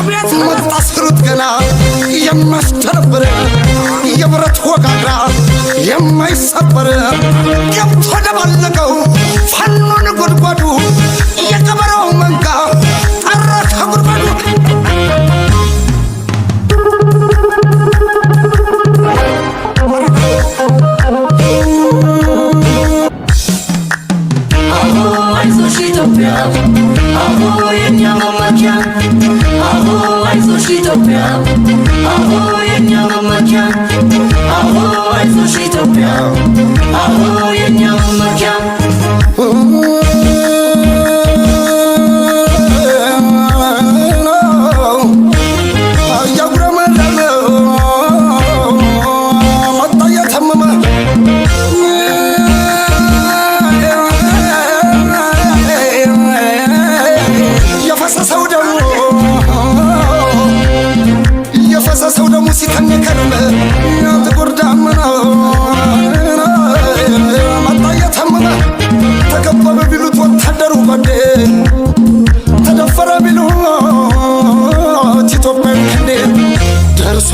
መጣስሩት ገና የማስተረብረ የብረት ወጋግራ የማይሰበር ገብቶ ደባለቀው ፋኖን ጉድጓዱ የቀበረው መንጋ ጠራ ከጉድጓዱ አይዞሽ ኢትዮጵያ አሁ የኛ መመኪያ አሁ አይዞሽ ኢትዮጵያ አሁ የኛ መመኪያ አሁ አይዞሽ ኢትዮጵያ አሁ የኛ መመኪያ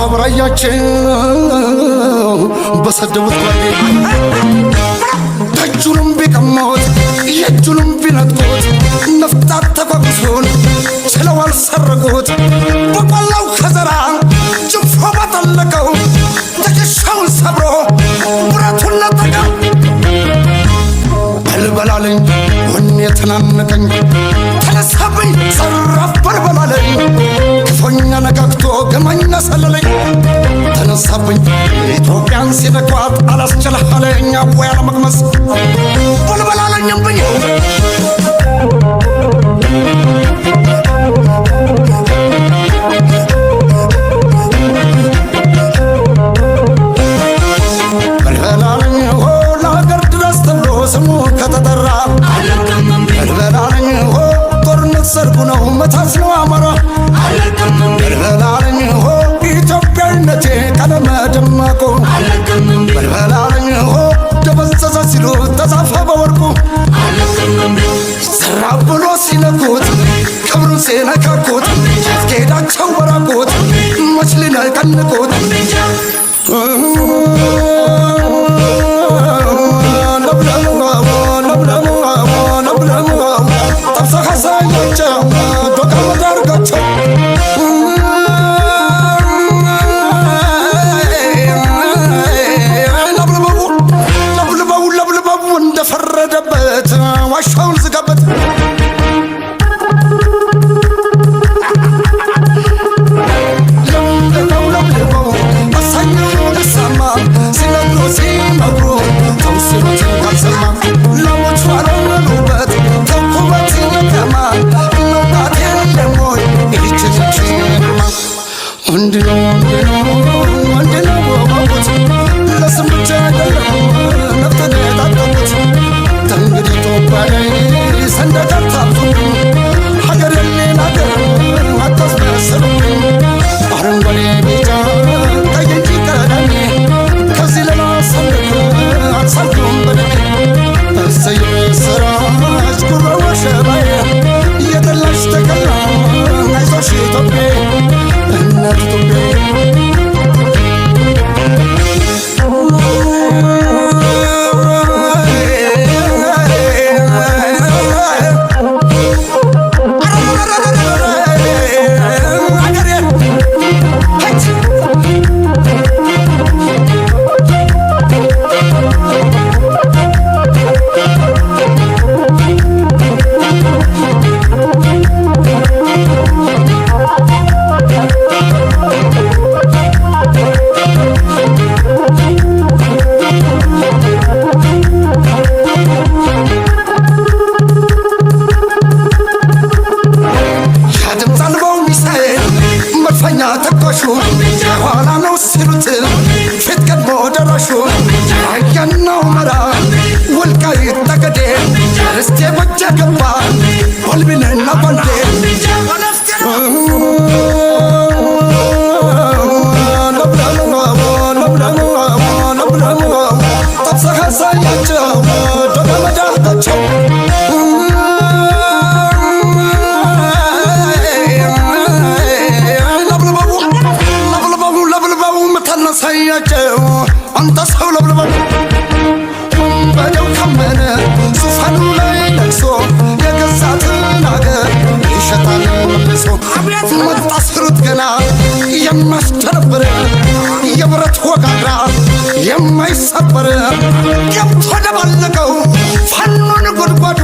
አብራያችን በሰደቡት ጓዴ ደጁንም ቢቀሞት የእጁንም ቢነጥቁት ነፍጣት ተጓጉዞን ችለው አልሰረጉት በቆላው ከዘራ ጅንፎ ባጠለቀው ትከሻውን ሰብሮ ብረቱን ነጠቀው በልበላለኝ ወኔ ተናነቀኝ ተነሳብኝ ሰራፍ በልበላለኝ ክፉኛ ነጋግቶ ገማኛ ሰለለኝ ተነሳብኝ ኢትዮጵያን ሲነኳት አላስችልሃለኝ አወያ ለመቅመስ በልበላለኝም ብኝ በልበላለኝ ለሀገር ድረስ ተብሎ ስሙ ከተጠራ በልበላለኝ ጦርነት ሰርጉ ነው መታዝ ነው አማራ በልበላለኝ ኢትዮጵያዊነቴ ቀለመ ደማቁ በልበላለኝ ደበዘዘ ሲሉ ተጻፈ በወርቁ ሰራ ብሎ ሲነኩት ክብሩን ሲነካኩት ያስኬዳቸው ወራቁት መች ሊነቀንቁት ጠብሰኸሳያቸው ዶቃ ወዳርጋቸው ለብልበቡ እንደፈረደበት ዋሻውን ዝጋበት ለብልበው አሳኛውን ሰማ ሲነግሩ ሲመክሩ ተውሲሉት ካልሰማ ለሞች ዋለሉበት ተኩበት ነተማ መውጣት የለሞይ ይችችማ እንድነው ወቁት ለስም ብቻ አይደለም ነፍተን የታጠቁት ተንግዲህ ኢትዮጵያ ላይ ሰንደቅ አታብዙብኝ ሀገር የሌላ ሀገር አታስመስሉብኝ አረንጓዴ ቢጫ ቀይ እንጂ ቀለሜ ከዚህ ለማሰለፍ አትሳልኩም በደሜ እሰይ ስራሽ ጉሮ ወሸባዬ እየጠላሽ ተቀላ አይዞሽ ኢትዮጵያ እናት ኢትዮጵያ ተኳሹ የኋላ ነው ሲሉት ፊት ቀድሞ ደራሹ አያናው መራ ወልቃይት ጠገዴ ርስቴ ጎጃ ገባ ወልቢንና ባንዴ ጠብሰኸሳያቸው ዶቃ መዳርጋቸው ያጨው አንተ ሰው ለብለበል በደው ካመነ ዙፋኑ ላይ ነግሶ የገዛትን አገር ይሸጣል መልሶ መታስሩት ገና የሚያስደነብር የብረት ወጋግራ የማይሰበር ገብቶ ደባለቀው ፋኖን ጎድጓዱ